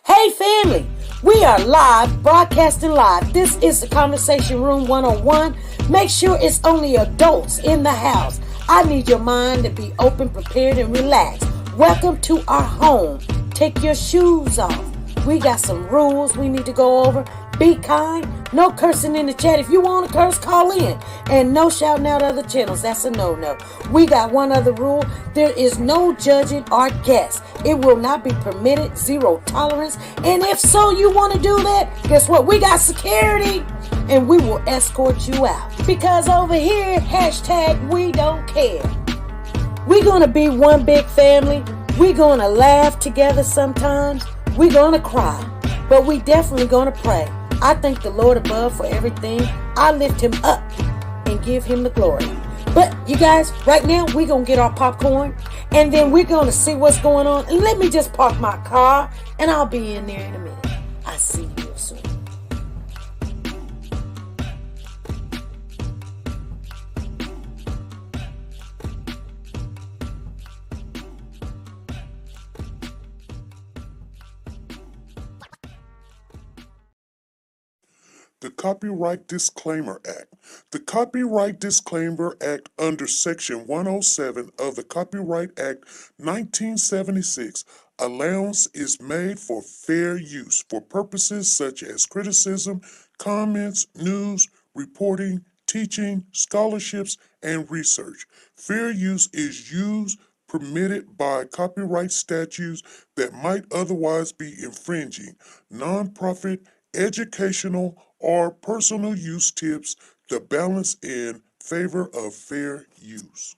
Hey family, we are live, broadcasting live. This is the Conversation Room 101. Make sure it's only adults in the house. I need your mind to be open, prepared, and relaxed. Welcome to our home. Take your shoes off. We got some rules we need to go over. Be kind. No cursing in the chat. If you want to curse, call in. And no shouting out other channels. That's a no-no. We got one other rule. There is no judging our guests. It will not be permitted. Zero tolerance. And if so, you want to do that, guess what? We got security. And we will escort you out. Because over here, hashtag we don't care. We're going to be one big family. We're going to laugh together sometimes. We're going to cry. But we definitely going to pray. I thank the Lord above for everything. I lift him up and give him the glory. But you guys, right now, we're going to get our popcorn. And then we're going to see what's going on. And let me just park my car. And I'll be in there in a minute. I'll see you real soon. The Copyright Disclaimer Act. The Copyright Disclaimer Act under Section 107 of the Copyright Act 1976, allowance is made for fair use for purposes such as criticism, comments, news, reporting, teaching, scholarships, and research. Fair use is used permitted by copyright statutes that might otherwise be infringing. Nonprofit, educational, or personal use tips the balance in favor of fair use.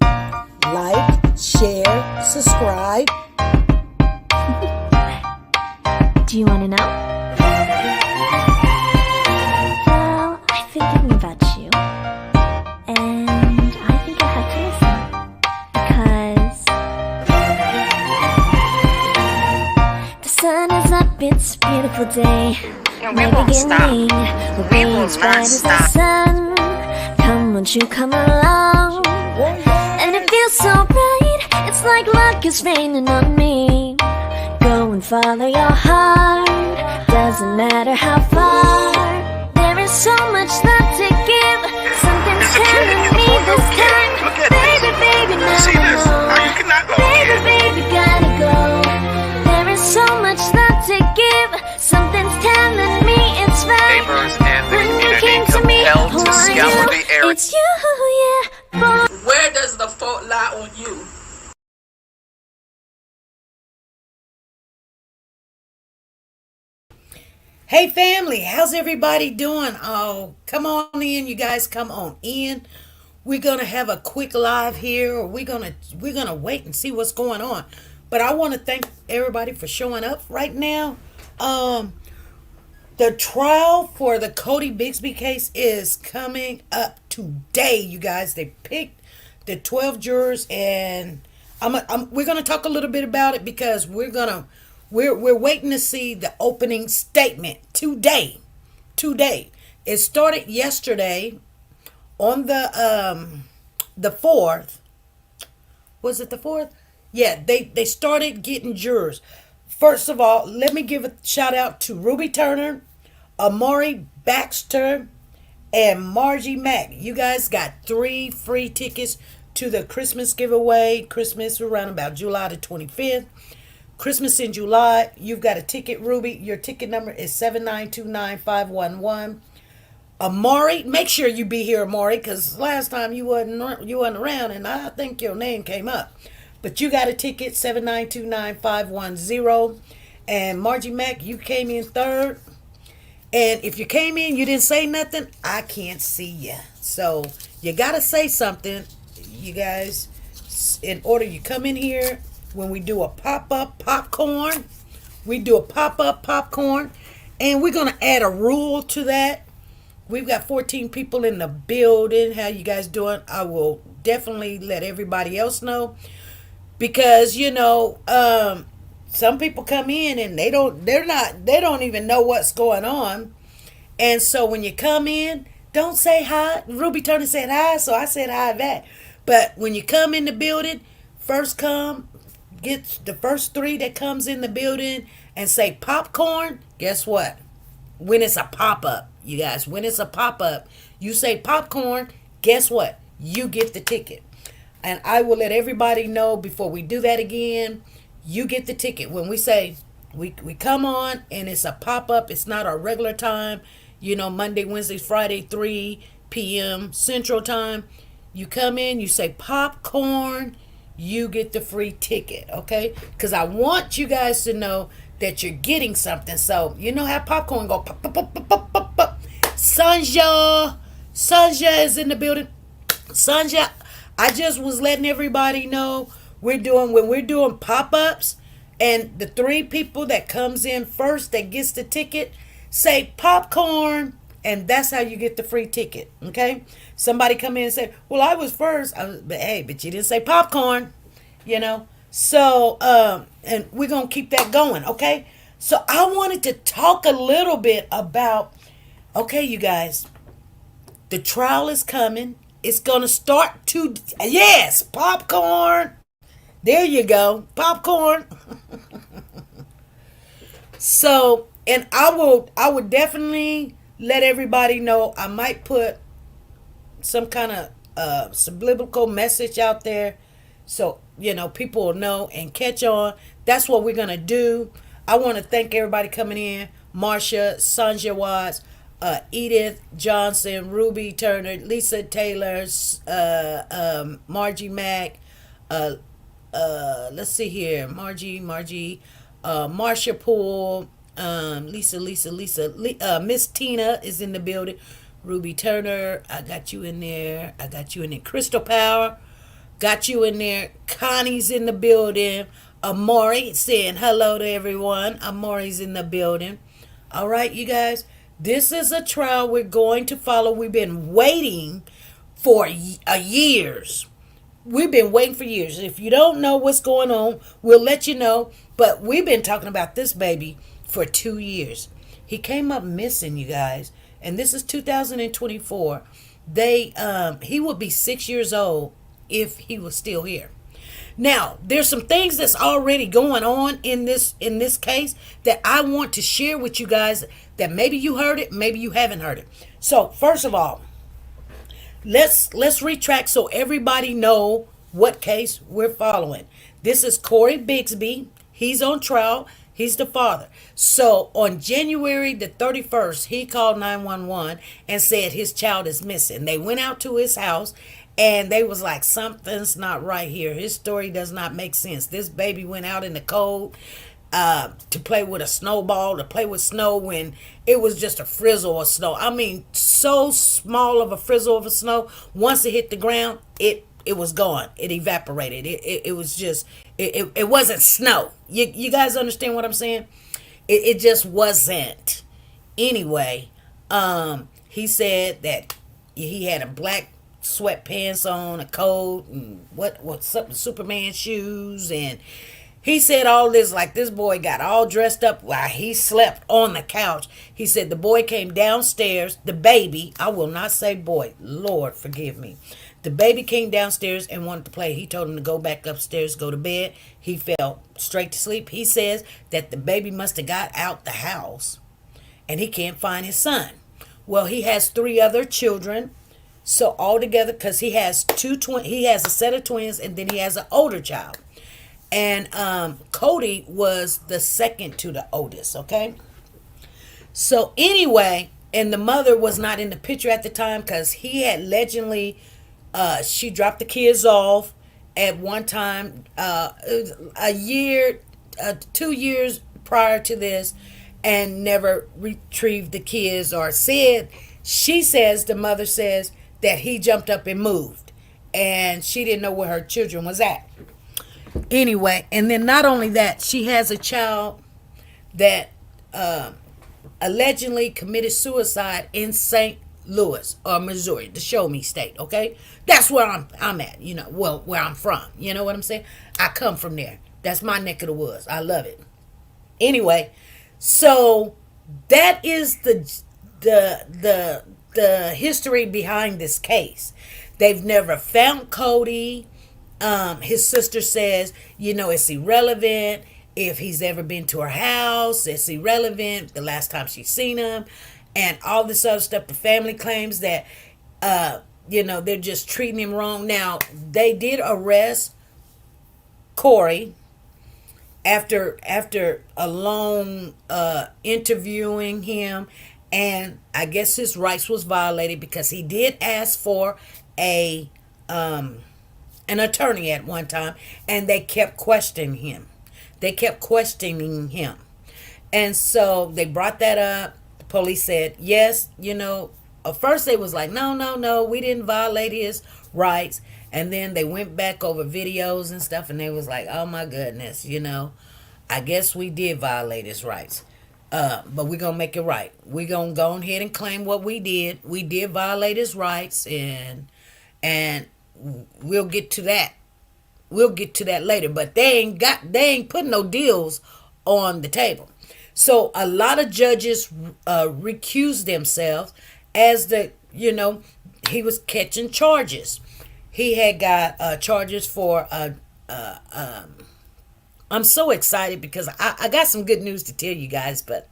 Like, share, subscribe. Do you want to know? Well, I've been thinking about you. And I think you'll have to listen. Because the sun is up, it's a beautiful day. And we won't stop. We will not stop. Sun. Come, won't you come along? And it feels so right. It's like luck is raining on me. Go and follow your heart. Doesn't matter how far. There is so much love to give. Something's telling me this time. Baby, baby, now See this? How you cannot go? baby, baby, gotta go. There is so much love to give. Something's telling me it's right. Neighbors and the When you community came to me, compelled to who are scour you? the area. It's you, yeah, boy. Where does the fault lie on you? Hey family, how's everybody doing? Oh, come on in, you guys, come on in. We're gonna have a quick live here, or we're gonna wait and see what's going on. But I want to thank everybody for showing up right now. The trial for the Cory Bigsby case is coming up today, you guys. They picked the 12 jurors, and we're gonna talk a little bit about it because we're waiting to see the opening statement today. Today, it started yesterday on the 4th. Was it the 4th? Yeah, they started getting jurors. First of all, let me give a shout out to Ruby Turner, Amari Baxter, and Margie Mack. You guys got 3 free tickets to the Christmas giveaway. Christmas around about July the 25th. Christmas in July. You've got a ticket, Ruby. Your ticket number is 7929511. Amari, make sure you be here, Amari, because last time you wasn't around, and I think your name came up. But you got a ticket, 7929510. And Margie Mack, you came in 3rd. And if you came in, you didn't say nothing, I can't see you. So you got to say something, you guys, in order you come in here. When we do a pop-up popcorn, we do a pop-up popcorn. And we're going to add a rule to that. We've got 14 people in the building. How you guys doing? I will definitely let everybody else know. Because, some people come in and they don't even know what's going on. And so when you come in, don't say hi. Ruby Turner said hi, so I said hi back. But when you come in the building, first come, gets the first three that comes in the building and say popcorn, guess what? When it's a pop-up, you guys, when it's a pop-up, you say popcorn, guess what? You get the ticket. And I will let everybody know before we do that again, you get the ticket. When we say we come on and it's a pop-up, it's not our regular time, Monday, Wednesday, Friday, 3 p.m. Central Time. You come in, you say popcorn, you get the free ticket, okay? Because I want you guys to know that you're getting something. So, you know how popcorn go pop, pop, pop, pop, pop, pop, pop. Sanja is in the building. Sanja, I just was letting everybody know when we're doing pop-ups, and the 3 people that comes in first that gets the ticket say popcorn, and that's how you get the free ticket, okay? Somebody come in and say, well, I was first. But you didn't say popcorn, So, and we're going to keep that going, okay? So I wanted to talk a little bit about, okay, you guys, the trial is coming. It's going to start yes, popcorn. There you go, popcorn. So, and I would definitely let everybody know. I might put some kind of subliminal message out there so people will know and catch on. That's what we're gonna do. I want to thank everybody coming in: Marsha, Sanja Watts, Edith Johnson, Ruby Turner, Lisa Taylor, Margie Mack, let's see here, Margie, Marsha Poole, Lisa, Miss Tina is in the building. Ruby Turner, I got you in there. Crystal Power, got you in there. Connie's in the building. Amori saying hello to everyone. Amori's in the building. All right, you guys. This is a trial we're going to follow. We've been waiting for years. We've been waiting for years. If you don't know what's going on, we'll let you know. But we've been talking about this baby for 2 years. He came up missing, you guys. And this is 2024. He would be 6 years old if he was still here. Now, there's some things that's already going on in this case that I want to share with you guys that maybe you heard it, maybe you haven't heard it. So, first of all, let's retract so everybody know what case we're following. This is Cory Bigsby. He's on trial. He's the father. So on January the 31st, he called 911 and said his child is missing. They went out to his house and they was like, something's not right here. His story does not make sense. This baby went out in the cold to play with a snowball, to play with snow when it was just a frizzle of snow. I mean, so small of a frizzle of snow. Once it hit the ground, it was gone. It evaporated. It was just, it wasn't snow. You guys understand what I'm saying? It just wasn't. Anyway, he said that he had a black sweatpants on, a coat, and something, Superman shoes, and he said all this like this boy got all dressed up while he slept on the couch. He said the boy came downstairs, the baby, I will not say boy, Lord forgive me. The baby came downstairs and wanted to play. He told him to go back upstairs, go to bed. He fell straight to sleep. He says that the baby must have got out the house and he can't find his son. Well, he has 3 other children. So altogether, because he has he has a set of twins and then he has an older child. And Cody was the second to the oldest, okay? So anyway, and the mother was not in the picture at the time because he had allegedly, she dropped the kids off at one time, a year, 2 years prior to this, and never retrieved the kids, or she says, the mother says that he jumped up and moved and she didn't know where her children was at. Anyway, and then not only that, she has a child that allegedly committed suicide in St. Louis or Missouri, the show me state, okay? That's where I'm at, where I'm from. You know what I'm saying? I come from there. That's my neck of the woods. I love it. Anyway, so that is the history behind this case. They've never found Cody. His sister says, it's irrelevant if he's ever been to her house. It's irrelevant the last time she's seen him, and all this other stuff. The family claims that, they're just treating him wrong. Now, they did arrest Cory after a long interviewing him, and I guess his rights was violated because he did ask for a an attorney at one time, and they kept questioning him. And so they brought that up. The police said, yes, at first they was like, no, we didn't violate his rights. And then they went back over videos and stuff, and they was like, oh my goodness, I guess we did violate his rights. But we're going to make it right. We're going to go ahead and claim what we did. We did violate his rights, and we'll get to that. We'll get to that later. But they ain't putting no deals on the table. So a lot of judges recused themselves as he was catching charges. He had got charges for I'm so excited because I got some good news to tell you guys, but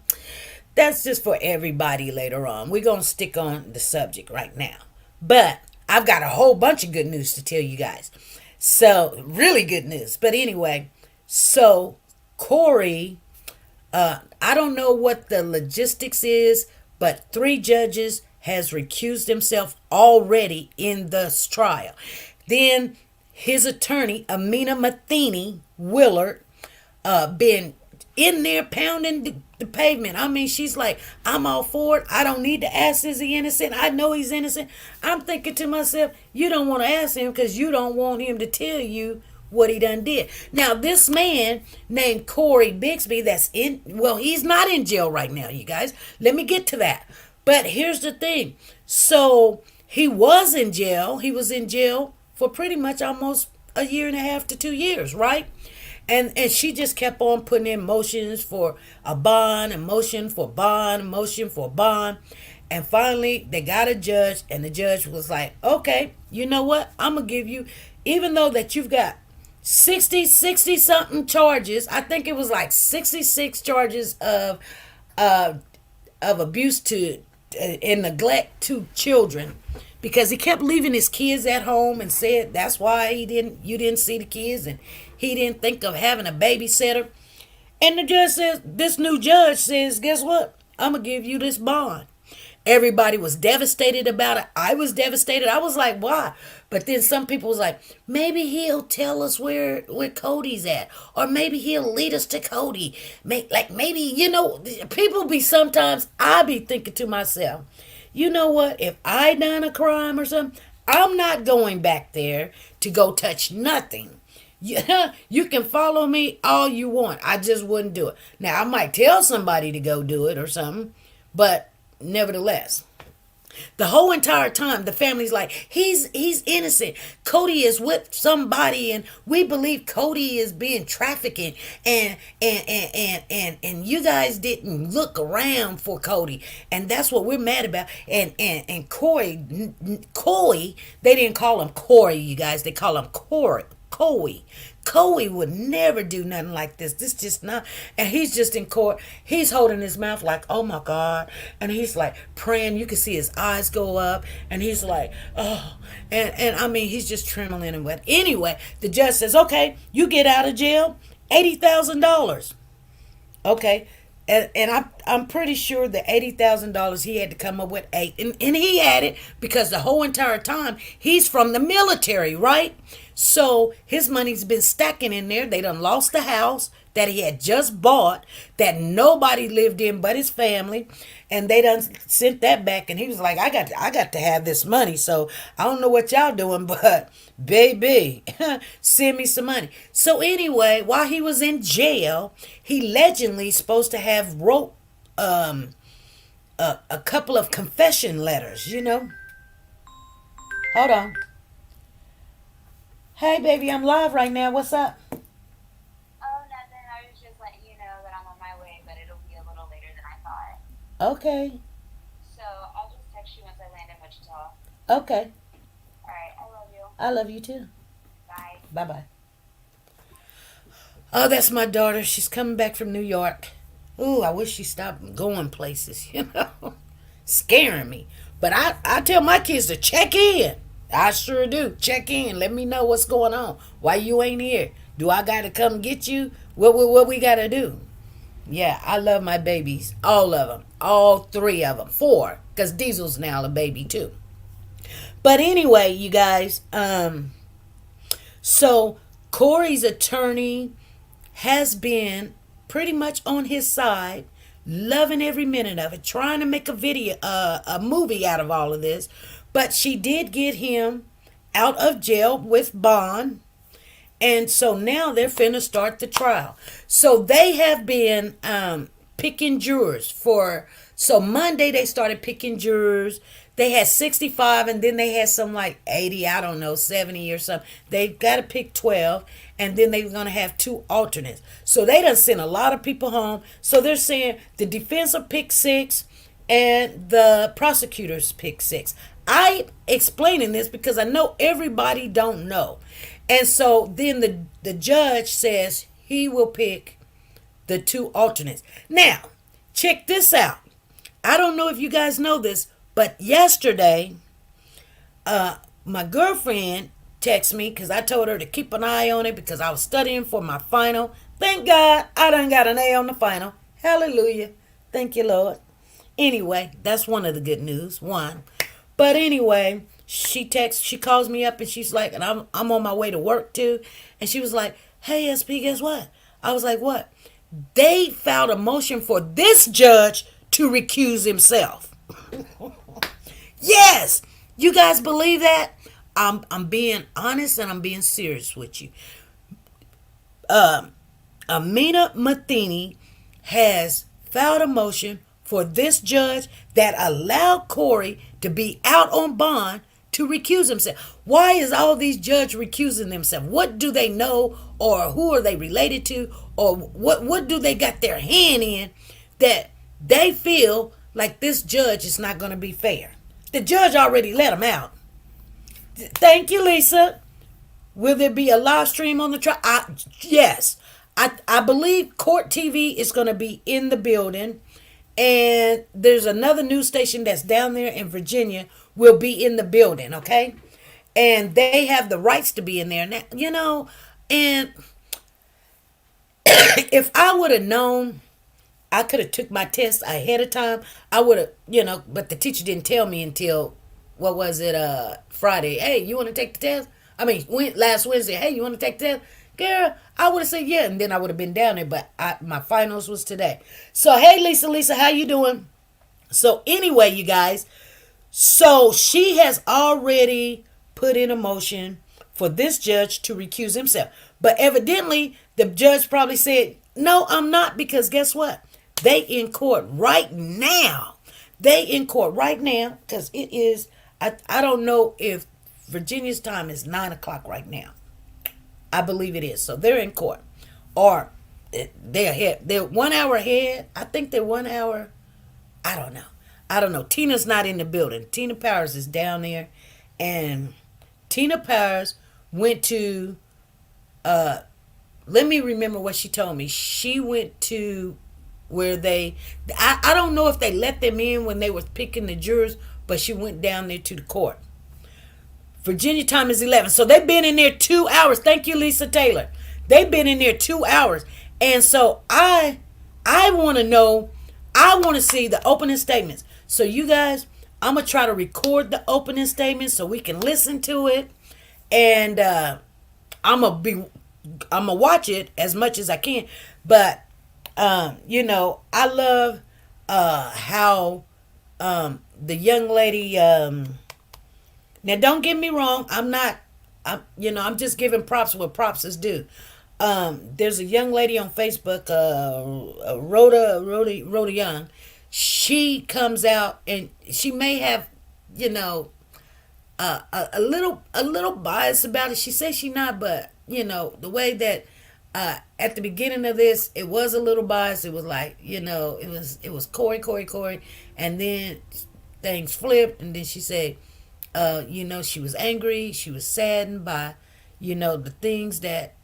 that's just for everybody later on. We're going to stick on the subject right now. But I've got a whole bunch of good news to tell you guys. So, really good news. But anyway, so Cory, I don't know what the logistics is, but 3 judges has recused himself already in this trial. Then his attorney, Amina Matheny Willard, been in there pounding the pavement. I mean, she's like, I'm all for it. I don't need to ask, is he innocent? I know he's innocent. I'm thinking to myself, you don't want to ask him because you don't want him to tell you what he done did. Now, this man named Cory Bigsby he's not in jail right now, you guys. Let me get to that. But here's the thing. So, he was in jail. He was in jail for pretty much almost a year and a half to 2 years, right? And she just kept on putting in motions for a bond, a motion for bond, a motion for bond. And finally, they got a judge, and the judge was like, okay, you know what? I'm going to give you, even though that you've got 60-something charges, I think it was like 66 charges of abuse to and neglect to children, because he kept leaving his kids at home and said that's why you didn't see the kids, and he didn't think of having a babysitter. And the judge says, this new judge says, guess what? I'm going to give you this bond. Everybody was devastated about it. I was devastated. I was like, why? But then some people was like, maybe he'll tell us where Cody's at. Or maybe he'll lead us to Cody. Maybe, people be sometimes, I be thinking to myself, you know what? If I done a crime or something, I'm not going back there to go touch nothing. You can follow me all you want. I just wouldn't do it. Now, I might tell somebody to go do it or something, but nevertheless, the whole entire time the family's like, he's innocent. Cody is with somebody, and we believe Cody is being trafficked, and you guys didn't look around for Cody, and that's what we're mad about. And Cory, they didn't call him Cory, you guys. They call him Cory. Cory would never do nothing like this. This just not. And he's just in court. He's holding his mouth like, oh my God. And he's like praying. You can see his eyes go up. And he's like, oh. And I mean, he's just trembling and wet. Anyway, the judge says, okay, you get out of jail, $80,000. Okay. And I'm pretty sure the $80,000 he had to come up with and he had it because the whole entire time he's from the military, right? So his money's been stacking in there. They done lost the house that he had just bought that nobody lived in but his family, and they done sent that back. And he was like, I got to have this money. So I don't know what y'all doing, but baby, send me some money. So anyway, while he was in jail, he allegedly supposed to have wrote a couple of confession letters, Hold on. Hey, baby, I'm live right now. What's up? Oh, nothing. I was just letting you know that I'm on my way, but it'll be a little later than I thought. Okay. So I'll just text you once I land in Wichita. Okay. All right. I love you. I love you too. Bye. Bye-bye. Oh, that's my daughter. She's coming back from New York. Ooh, I wish she stopped going places, Scaring me. But I tell my kids to check in. I sure do. Check in. Let me know what's going on. Why you ain't here? Do I got to come get you? What we got to do? Yeah, I love my babies. All of them. All three of them. Four. Because Diesel's now a baby too. But anyway, you guys. So Cory's attorney has been pretty much on his side, loving every minute of it, trying to make a movie out of all of this. But she did get him out of jail with bond. And so now they're finna start the trial. So they have been picking jurors so Monday they started picking jurors. They had 65 and then they had some like 80, I don't know, 70 or something. They've got to pick 12 and then they're going to have 2 alternates. So they done sent a lot of people home. So they're saying the defense will pick 6 and the prosecutors pick 6. I explaining this because I know everybody don't know. And so then the judge says he will pick the 2 alternates. Now, check this out. I don't know if you guys know this, but yesterday, my girlfriend texted me because I told her to keep an eye on it because I was studying for my final. Thank God I done got an A on the final. Hallelujah. Thank you, Lord. Anyway, that's one of the good news. One. But anyway, she calls me up and she's like, and I'm on my way to work too. And she was like, hey, SP, guess what? I was like, what? They filed a motion for this judge to recuse himself. Yes. You guys believe that? I'm being honest and I'm being serious with you. Amina Matheny has filed a motion for this judge that allowed Cory to be out on bond to recuse himself. Why is all these judges recusing themselves? What do they know, or who are they related to, or what do they got their hand in that they feel like this judge is not going to be fair? The judge already let him out. Thank you, Lisa. Will there be a live stream on the trial? Yes. I believe Court TV is going to be in the building. And there's another news station that's down there in Virginia will be in the building, okay? And they have the rights to be in there now, and if I would have known, I could have took my test ahead of time. I would have, but the teacher didn't tell me until, what was it, Friday. Hey, you want to take the test? I mean, last Wednesday, hey, you want to take the test? Girl, I would have said yeah, and then I would have been down there, but my finals was today. So, hey, Lisa, how you doing? So, anyway, you guys, so she has already put in a motion for this judge to recuse himself. But evidently, the judge probably said, no, I'm not, because guess what? They in court right now. Because it is, I don't know if Virginia's time is 9 o'clock right now. I believe it is. So they're in court. Or they're ahead. They're 1 hour ahead. I think they're 1 hour. I don't know. Tina's not in the building. Tina Powers is down there. And Tina Powers went to, let me remember what she told me. She went to where I don't know if they let them in when they were picking the jurors, but she went down there to the court. Virginia time is 11. So they've been in there 2 hours. Thank you, Lisa Taylor. They've been in there 2 hours. And so I want to know, I want to see the opening statements. So you guys, I'm going to try to record the opening statements so we can listen to it. And I'm going to watch it as much as I can. But, I love how the young lady... Now, don't get me wrong. I'm just giving props where props is due. There's a young lady on Facebook, Rhoda Young. She comes out and she may have, a little bias about it. She says she's not, but the way that at the beginning of this, it was a little biased. It was like, it was Cory, and then things flipped, and then she said. She was angry. She was saddened by, The things that,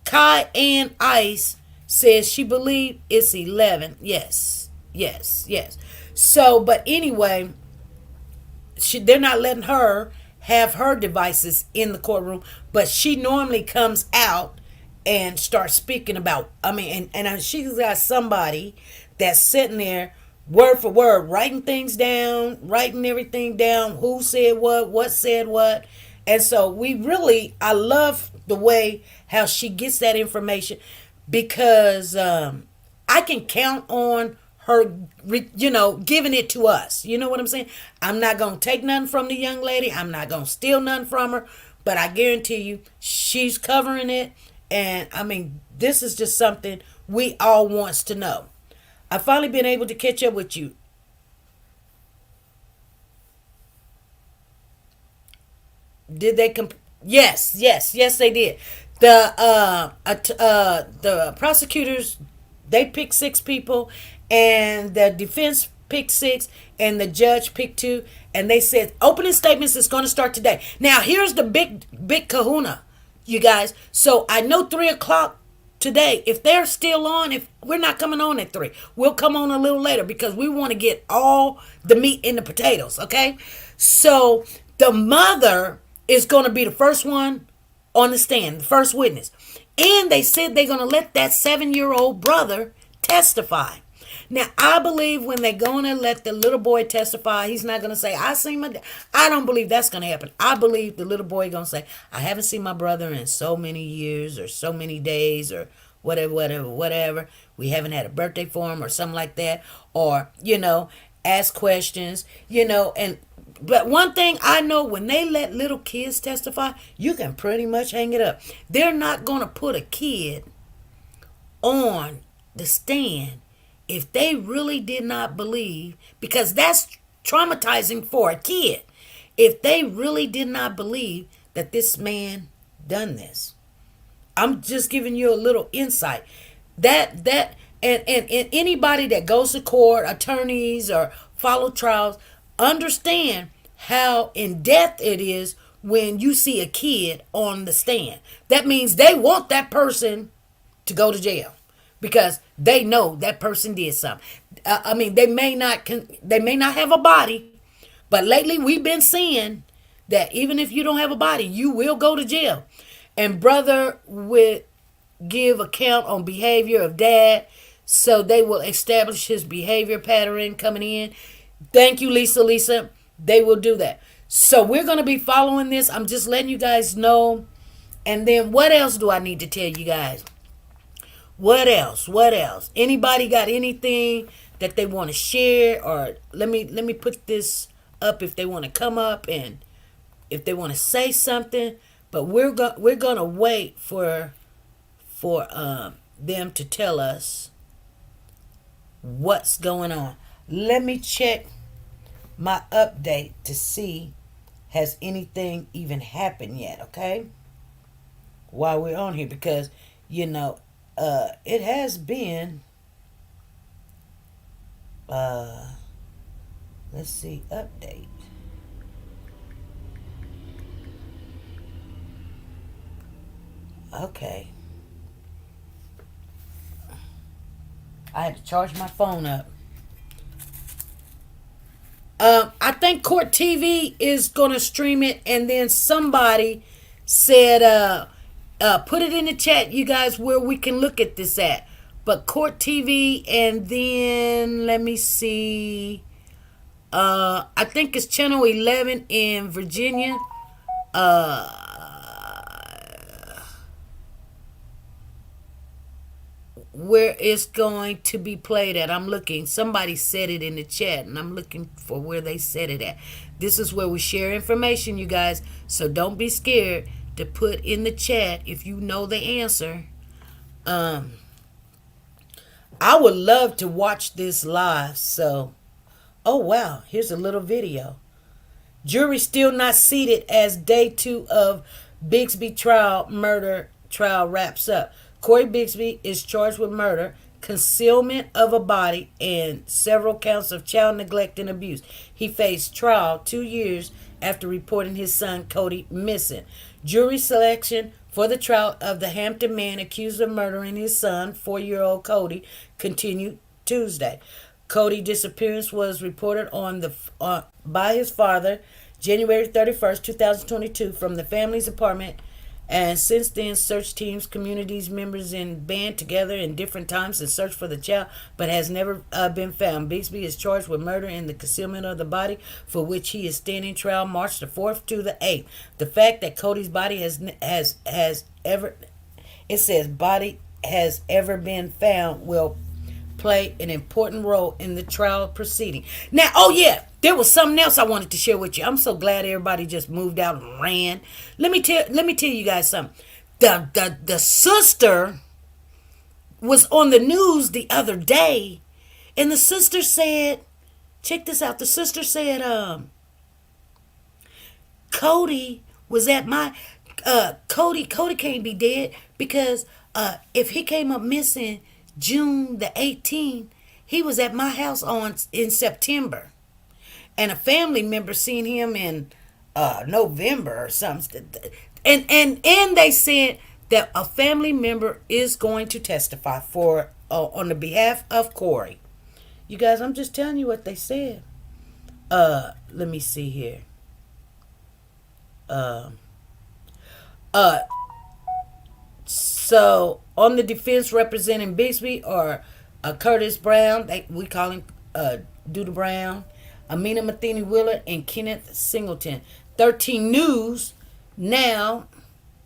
Kai and Ice says she believed it's 11. Yes, yes, yes. So, but anyway, they're not letting her have her devices in the courtroom, but she normally comes out and starts speaking about, and she's got somebody that's sitting there word for word writing things down, writing everything down, who said what said what. And so I love the way how she gets that information, because I can count on her, giving it to us. You know what I'm saying? I'm not going to take nothing from the young lady. I'm not going to steal nothing from her. But I guarantee you, she's covering it. And, this is just something we all wants to know. I've finally been able to catch up with you. Did they Yes, they did. The prosecutors, they picked 6 people, and the defense picked 6, and the judge picked 2, and they said opening statements is going to start today. Now here's the big kahuna, you guys. So I know 3:00 today. If they're still on, if we're not coming on at 3, we'll come on a little later, because we want to get all the meat in the potatoes. Okay, so the mother is going to be the first one on the stand, the first witness. And they said they're going to let that 7-year-old brother testify. Now, I believe when they're going to let the little boy testify, he's not going to say, I seen my dad. I don't believe that's going to happen. I believe the little boy going to say, I haven't seen my brother in so many years or so many days or whatever. We haven't had a birthday for him or something like that. Or, ask questions, but one thing I know, when they let little kids testify, you can pretty much hang it up. They're not going to put a kid on the stand if they really did not believe, because that's traumatizing for a kid. If they really did not believe that this man done this. I'm just giving you a little insight. And anybody that goes to court, attorneys or follow trials, understand how in depth it is when you see a kid on the stand. That means they want that person to go to jail, because they know that person did something. They may not have a body, but lately we've been seeing that even if you don't have a body, you will go to jail. And brother would give account on behavior of dad, so they will establish his behavior pattern coming in. Thank you, Lisa. They will do that. So we're going to be following this. I'm just letting you guys know. And then what else do I need to tell you guys? What else? Anybody got anything that they want to share? Or let me put this up if they want to come up and if they want to say something. But we're going to wait for them to tell us what's going on. Let me check my update to see has anything even happened yet, okay? While we're on here, because it has been let's see, update. Okay. I had to charge my phone up. I think Court TV is going to stream it, and then somebody said, put it in the chat, you guys, where we can look at this at. But Court TV, and then, let me see, I think it's channel 11 in Virginia. Where it's going to be played at. I'm looking. Somebody said it in the chat, and I'm looking for where they said it at. This is where we share information, you guys. So don't be scared to put in the chat if you know the answer. I would love to watch this live. So, oh wow, here's a little video. Jury still not seated as day 2 of Bigsby murder trial wraps up. Cory Bigsby is charged with murder, concealment of a body, and several counts of child neglect and abuse. He faced trial 2 years after reporting his son Cody missing. Jury selection for the trial of the Hampton man accused of murdering his son, 4-year-old Cody, continued Tuesday. Cody's disappearance was reported by his father January 31st, 2022 from the family's apartment, and since then search teams, communities, members in band together in different times and search for the child, but has never been found. Bigsby is charged with murder and the concealment of the body, for which he is standing trial March the 4th to the 8th. The fact that Cody's body has ever been found will play an important role in the trial proceeding. Now, oh yeah, there was something else I wanted to share with you. I'm so glad everybody just moved out and ran. Let me tell you guys something. The sister was on the news the other day, and the sister said, check this out. The sister said, Cody was at my Cody can't be dead because if he came up missing June the 18th, he was at my house in September, and a family member seen him in November or something, and they said that a family member is going to testify for on the behalf of Cory. You guys, I'm just telling you what they said. Let me see here. So on the defense representing Bigsby are Curtis Brown, we call him Duda Brown, Amina Matheny Willard, and Kenneth Singleton. 13 News now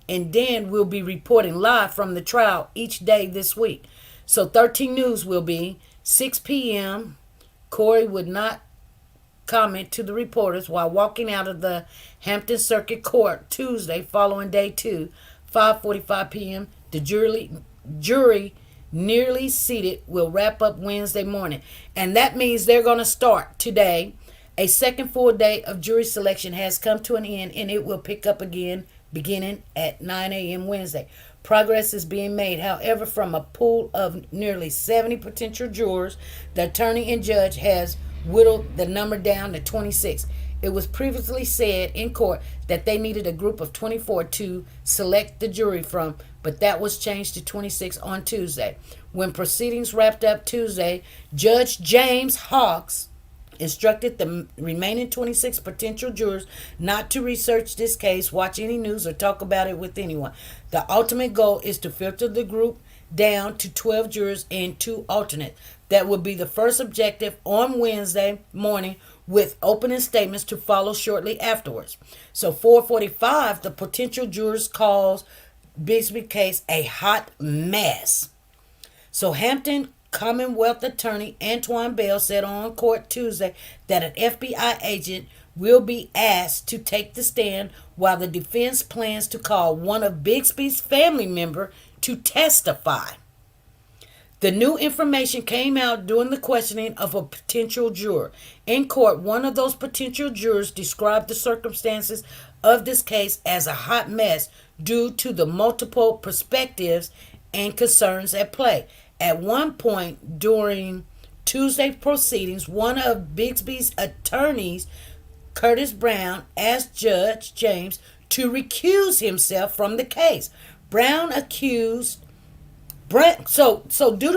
and then will be reporting live from the trial each day this week. So 13 News will be 6 p.m. Cory would not comment to the reporters while walking out of the Hampton Circuit Court Tuesday following day 2, 5:45 p.m. The jury nearly seated will wrap up Wednesday morning. And that means they're going to start today. A second full day of jury selection has come to an end, and it will pick up again beginning at 9 a.m. Wednesday. Progress is being made, however, from a pool of nearly 70 potential jurors. The attorney and judge has whittled the number down to 26. It was previously said in court that they needed a group of 24 to select the jury from, but that was changed to 26 on Tuesday. When proceedings wrapped up Tuesday, Judge James Hawks instructed the remaining 26 potential jurors not to research this case, watch any news, or talk about it with anyone. The ultimate goal is to filter the group down to 12 jurors and 2 alternates. That will be the first objective on Wednesday morning, with opening statements to follow shortly afterwards. So 4:45, the potential jurors calls Bigsby case a hot mess. So Hampton Commonwealth Attorney Antoine Bell said on court Tuesday that an FBI agent will be asked to take the stand while the defense plans to call one of Bigsby's family members to testify. The new information came out during the questioning of a potential juror. In court, one of those potential jurors described the circumstances of this case as a hot mess due to the multiple perspectives and concerns at play. At one point during Tuesday proceedings, one of Bigsby's attorneys, Curtis Brown, asked Judge James to recuse himself from the case. Doodle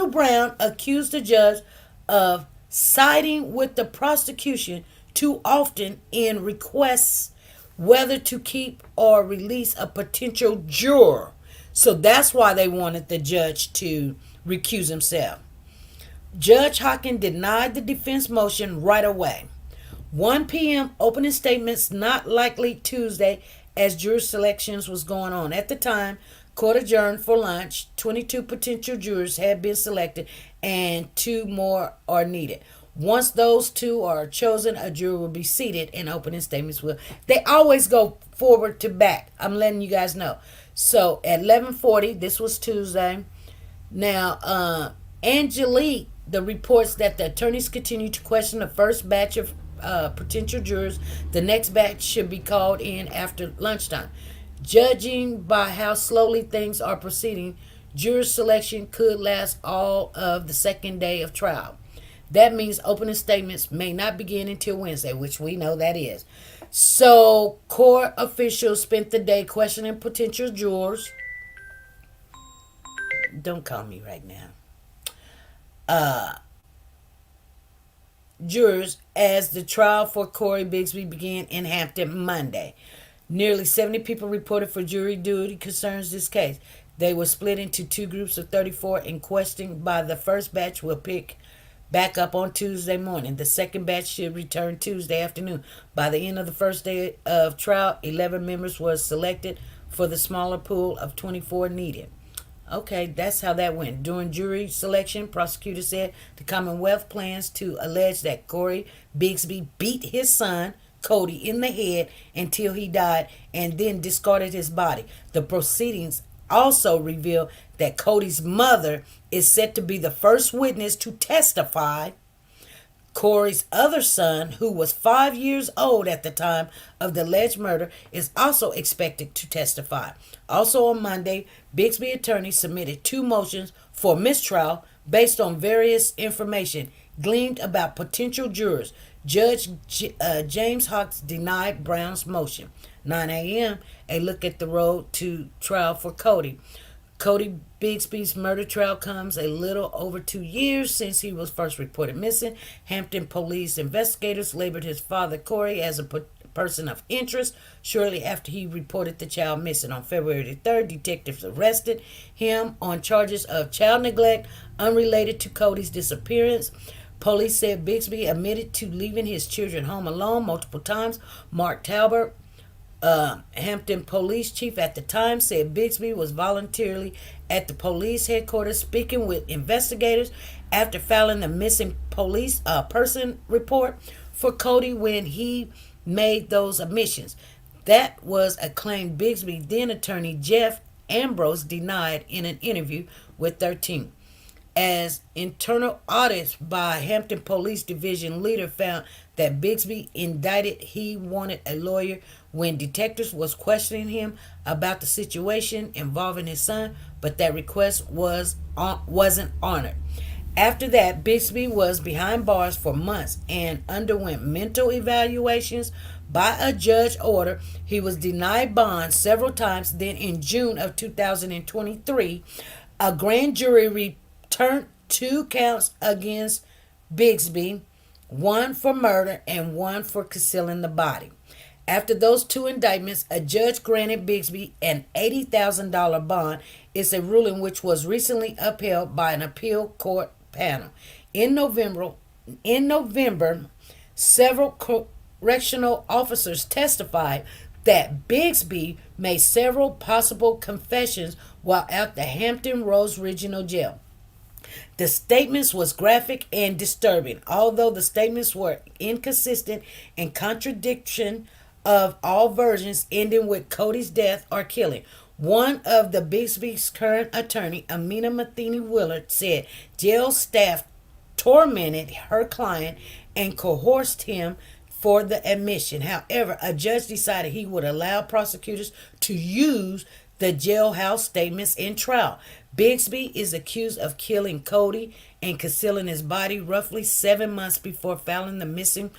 Brown accused the judge of siding with the prosecution too often in requests whether to keep or release a potential juror. So that's why they wanted the judge to recuse himself. Judge Hawkins denied the defense motion right away. 1 p.m. opening statements not likely Tuesday as jury selections was going on. At the time, court adjourned for lunch. 22 potential jurors had been selected and 2 more are needed. Once those 2 are chosen, a jury will be seated and opening statements will. They always go forward to back. I'm letting you guys know. So at 11:40, this was Tuesday. Now, Angelique, the reports that the attorneys continue to question the first batch of potential jurors. The next batch should be called in after lunchtime. Judging by how slowly things are proceeding, juror selection could last all of the second day of trial. That means opening statements may not begin until Wednesday, which we know that is. So, court officials spent the day questioning potential jurors. Don't call me right now. Jurors as the trial for Cory Bigsby began in Hampton Monday. Nearly 70 people reported for jury duty concerns this case. They were split into two groups of 34 and questioned by the first batch will pick back up on Tuesday morning. The second batch should return Tuesday afternoon. By the end of the first day of trial, 11 members were selected for the smaller pool of 24 needed. Okay, that's how that went. During jury selection, prosecutors said the Commonwealth plans to allege that Cory Bigsby beat his son, Cody, in the head until he died and then discarded his body. The proceedings also reveal that Cody's mother is set to be the first witness to testify. Cory's other son, who was 5 years old at the time of the alleged murder, is also expected to testify. Also on Monday, Bigsby attorneys submitted two motions for mistrial based on various information gleaned about potential jurors. Judge James Hawks denied Brown's motion. 9 a.m., a look at the road to trial for Cody. Cory Bigsby's murder trial comes a little over 2 years since he was first reported missing. Hampton police investigators labeled his father, Cory, as a person of interest shortly after he reported the child missing. On February 3rd, detectives arrested him on charges of child neglect unrelated to Cody's disappearance. Police said Bigsby admitted to leaving his children home alone multiple times. Mark Talbot, Hampton police chief at the time, said Bigsby was voluntarily at the police headquarters speaking with investigators after filing the missing police person report for Cody when he made those admissions. That was a claim Bigsby then attorney Jeff Ambrose denied in an interview with 13. As internal audits by Hampton Police Division leader found that Bigsby indicted he wanted a lawyer when detectives was questioning him about the situation involving his son, but that request wasn't honored. After that, Bigsby was behind bars for months and underwent mental evaluations by a judge order. He was denied bond several times. Then in June of 2023, a grand jury returned two counts against Bigsby, one for murder and one for concealing the body. After those two indictments, a judge granted Bigsby an $80,000 bond. It's a ruling which was recently upheld by an appeal court panel. In November, several correctional officers testified that Bigsby made several possible confessions while at the Hampton Roads Regional Jail. The statements was graphic and disturbing, although the statements were inconsistent and contradiction of all versions ending with Cody's death or killing. One of the Bigsby's current attorney, Amina Matheny Willard, said jail staff tormented her client and coerced him for the admission. However, a judge decided he would allow prosecutors to use the jailhouse statements in trial. Bigsby is accused of killing Cody and concealing his body roughly 7 months before filing the missing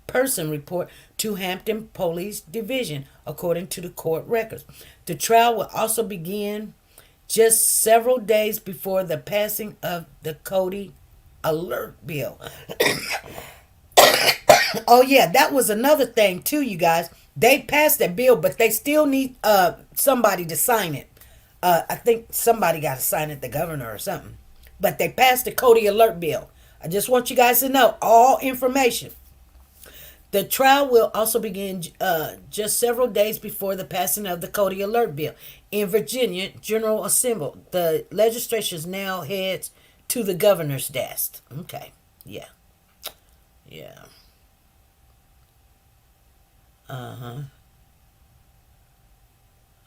person report to Hampton Police Division, according to the court records. The trial will also begin just several days before the passing of the Cody Alert Bill. Oh yeah, that was another thing too, you guys. They passed that bill, but they still need somebody to sign it. I think somebody got to sign it, the governor or something. But they passed the Cody Alert Bill. I just want you guys to know all information. The trial will also begin just several days before the passing of the Cody Alert Bill. In Virginia, General Assembly, the legislation now heads to the governor's desk. Okay, yeah.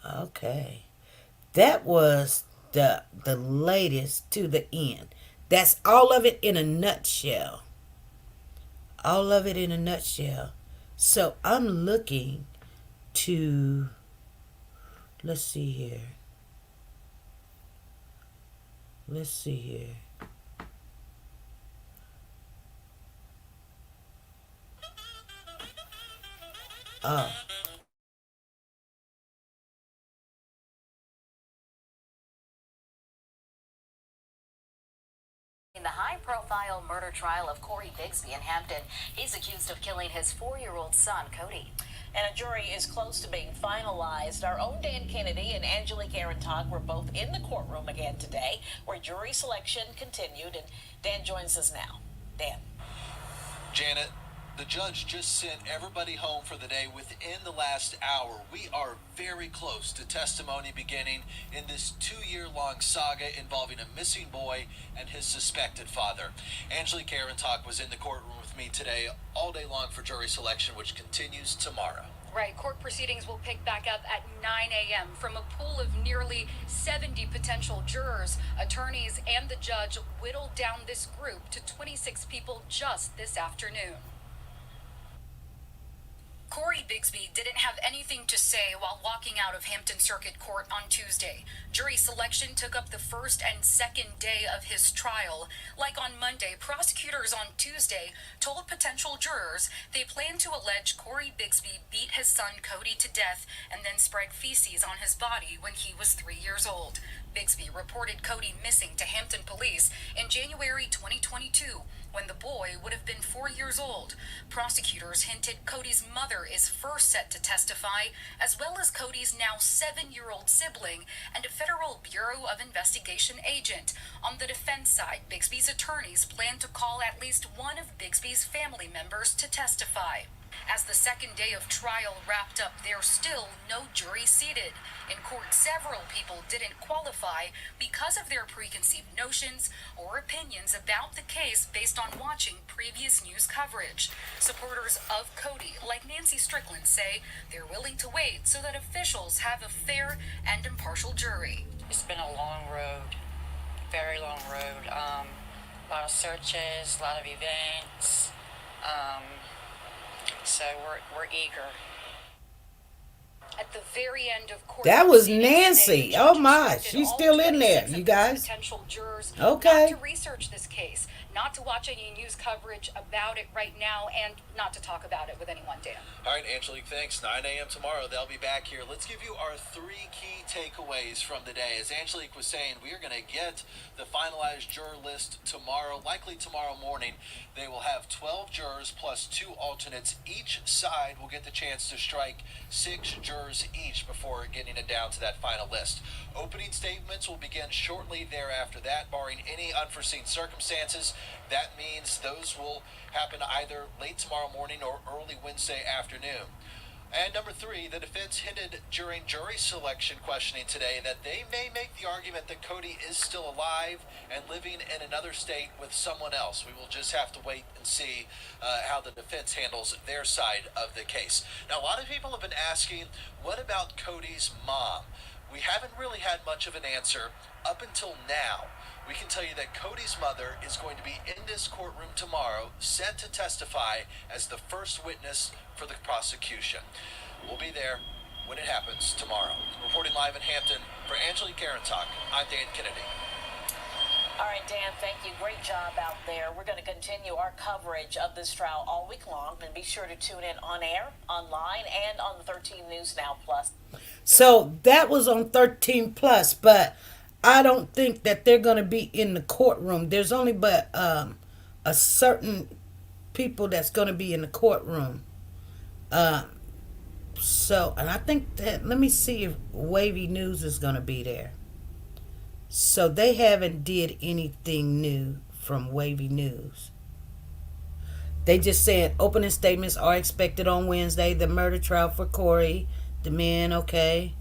Okay. That was the latest to the end. That's all of it in a nutshell. All of it in a nutshell. So I'm looking to, let's see here. Oh. In the high-profile murder trial of Cory Bigsby in Hampton, he's accused of killing his 4-year-old son, Cody. And a jury is close to being finalized. Our own Dan Kennedy and Angelique Arentok were both in the courtroom again today, where jury selection continued. And Dan joins us now. Dan. Janet, the judge just sent everybody home for the day within the last hour. We are very close to testimony beginning in this 2-year-long saga involving a missing boy and his suspected father. Angelique Arentok was in the courtroom with me today all day long for jury selection, which continues tomorrow. Right. Court proceedings will pick back up at 9 a.m. From a pool of nearly 70 potential jurors, attorneys and the judge whittled down this group to 26 people just this afternoon. Cory Bigsby didn't have anything to say while walking out of Hampton Circuit Court on Tuesday. Jury selection took up the first and second day of his trial. Like on Monday, prosecutors on Tuesday told potential jurors they plan to allege Cory Bigsby beat his son Cody to death and then spread feces on his body when he was 3 years old. Bigsby reported Cody missing to Hampton police in January 2022. When the boy would have been 4 years old. Prosecutors hinted Cody's mother is first set to testify, as well as Cody's now 7-year-old sibling and a Federal Bureau of Investigation agent. On the defense side, Bigsby's attorneys plan to call at least one of Bigsby's family members to testify. As the second day of trial wrapped up, there's still no jury seated. In court, several people didn't qualify because of their preconceived notions or opinions about the case based on watching previous news coverage. Supporters of Cody, like Nancy Strickland, say they're willing to wait so that officials have a fair and impartial jury. It's been a long road, very long road. A lot of searches, a lot of events. So we're eager. At the very end of court, that was Nancy. Oh my, she's still in there, you guys. Potential jurors okay. Not to research this case, not to watch any news coverage about it right now, and not to talk about it with anyone, Dan. All right, Angelique, thanks. 9 a.m. tomorrow, they'll be back here. Let's give you our 3 key takeaways from the day. As Angelique was saying, we are going to get the finalized juror list tomorrow, likely tomorrow morning. They will have 12 jurors plus 2 alternates. Each side will get the chance to strike 6 jurors each before getting it down to that final list. Opening statements will begin shortly thereafter that, barring any unforeseen circumstances. That means those will happen either late tomorrow morning or early Wednesday afternoon. And number 3, the defense hinted during jury selection questioning today that they may make the argument that Cody is still alive and living in another state with someone else. We will just have to wait and see how the defense handles their side of the case. Now, a lot of people have been asking, what about Cody's mom? We haven't really had much of an answer up until now. We can tell you that Cody's mother is going to be in this courtroom tomorrow, set to testify as the first witness for the prosecution. We'll be there when it happens tomorrow. Reporting live in Hampton for Angelique Arentok, I'm Dan Kennedy. All right, Dan, thank you. Great job out there. We're going to continue our coverage of this trial all week long, and be sure to tune in on air, online, and on the 13 News Now Plus. So that was on 13 Plus, but I don't think that they're going to be in the courtroom. There's only but a certain people that's going to be in the courtroom. So, and I think that, let me see if Wavy News is going to be there. So they haven't did anything new from Wavy News. They just said opening statements are expected on Wednesday. The murder trial for Cory, the man, okay.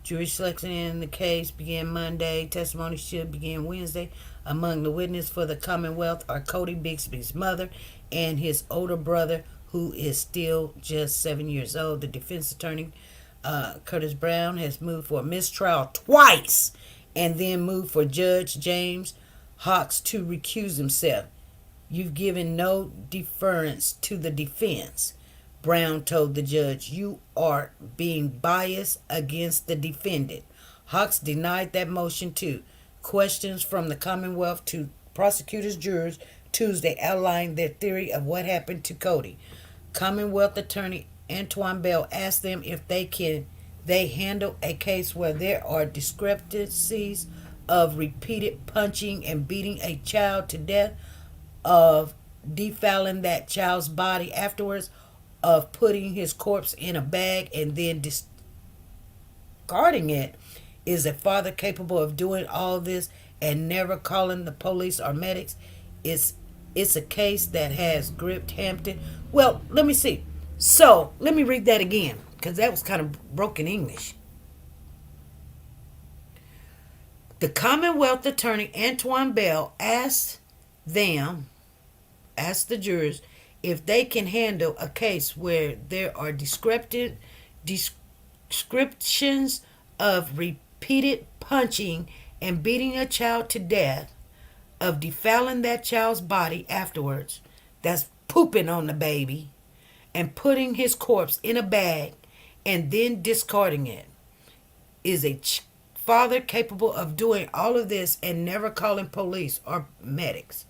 Jury selection in the case began Monday. Testimony should begin Wednesday. Among the witnesses for the Commonwealth are Cory Bigsby's mother and his older brother, who is still just 7 years old. The defense attorney, Curtis Brown, has moved for a mistrial twice and then moved for Judge James Hawks to recuse himself. You've given no deference to the defense. Brown told the judge, you are being biased against the defendant. Hawks denied that motion too. Questions from the Commonwealth to prosecutors' jurors Tuesday outlined their theory of what happened to Cody. Commonwealth attorney Antoine Bell asked them if they handle a case where there are discrepancies of repeated punching and beating a child to death, of defiling that child's body afterwards, of putting his corpse in a bag and then discarding it. Is a father capable of doing all this and never calling the police or medics? It's a case that has gripped Hampton. Well, let me see. So let me read that again, because that was kind of broken English. The Commonwealth Attorney Antoine Bell asked the jurors if they can handle a case where there are descriptions of repeated punching and beating a child to death, of defiling that child's body afterwards, that's pooping on the baby, and putting his corpse in a bag and then discarding it. Is a father capable of doing all of this and never calling police or medics?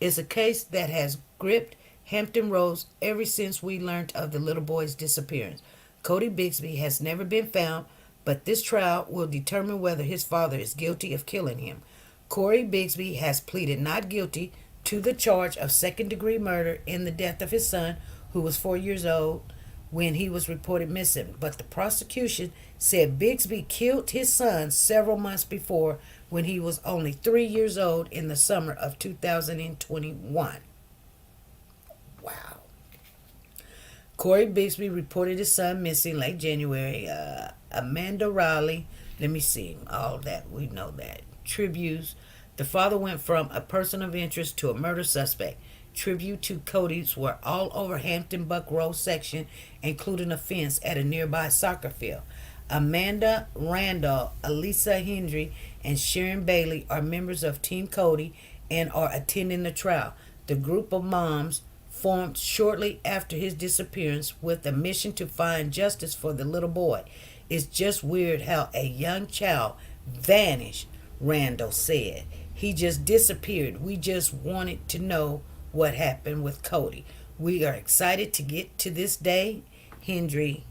Is a case that has gripped Hampton Roads ever since we learned of the little boy's disappearance. Cory Bigsby has never been found, but this trial will determine whether his father is guilty of killing him. Cory Bigsby has pleaded not guilty to the charge of second-degree murder in the death of his son, who was 4 years old when he was reported missing. But the prosecution said Bigsby killed his son several months before, when he was only 3 years old, in the summer of 2021. Wow. Cory Bigsby reported his son missing late January. Amanda Riley, let me see, all that, we know that. Tributes. The father went from a person of interest to a murder suspect. Tribute to Cody's were all over Hampton Buck Road section, including a fence at a nearby soccer field. Amanda Randall, Elisa Hendry, and Sharon Bailey are members of Team Cody and are attending the trial. The group of moms formed shortly after his disappearance with a mission to find justice for the little boy. It's just weird how a young child vanished, Randall said. He just disappeared. We just wanted to know what happened with Cody. We are excited to get to this day, Hendry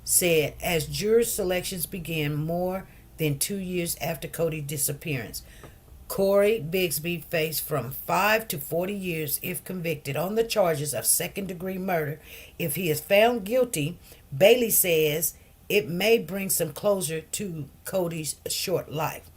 said, as jury selections began more than 2 years after Cody's disappearance. Cory Bigsby faced from 5 to 40 years if convicted on the charges of second-degree murder. If he is found guilty, Bailey says it may bring some closure to Cody's short life.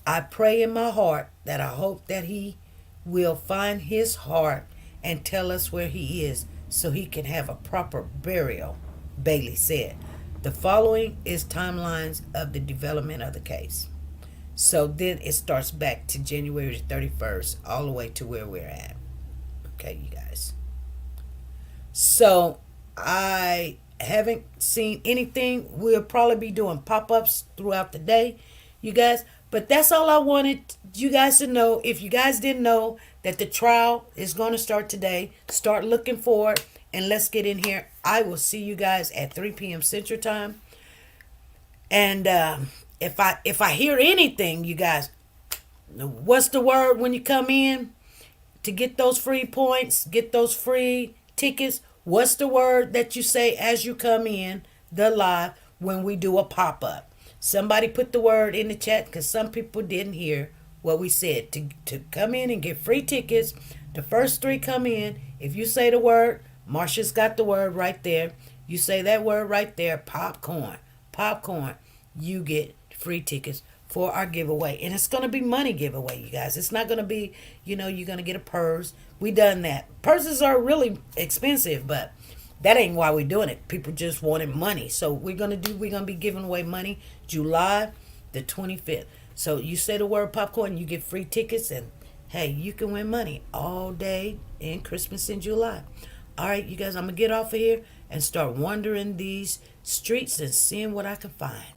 I pray in my heart that I hope that he will find his heart and tell us where he is so he can have a proper burial, Bailey said. The following is timelines of the development of the case. So then it starts back to January 31st, all the way to where we're at. Okay, you guys. So I haven't seen anything. We'll probably be doing pop-ups throughout the day, you guys. But that's all I wanted you guys to know. If you guys didn't know that the trial is going to start today, start looking for it, and let's get in here. I will see you guys at 3 p.m. Central Time. And if I hear anything, you guys, what's the word when you come in to get those free points, get those free tickets? What's the word that you say as you come in the live when we do a pop-up? Somebody put the word in the chat, because some people didn't hear what we said. To come in and get free tickets, the first 3 come in. If you say the word, Marsha's got the word right there. You say that word right there, popcorn, you get free tickets for our giveaway. And it's going to be money giveaway, you guys. It's not going to be, you're going to get a purse. We done that. Purses are really expensive, but that ain't why we're doing it. People just wanted money. So we're going to be giving away money July the 25th. So you say the word popcorn, you get free tickets, and hey, you can win money all day in Christmas in July. All right, you guys, I'm going to get off of here and start wandering these streets and seeing what I can find.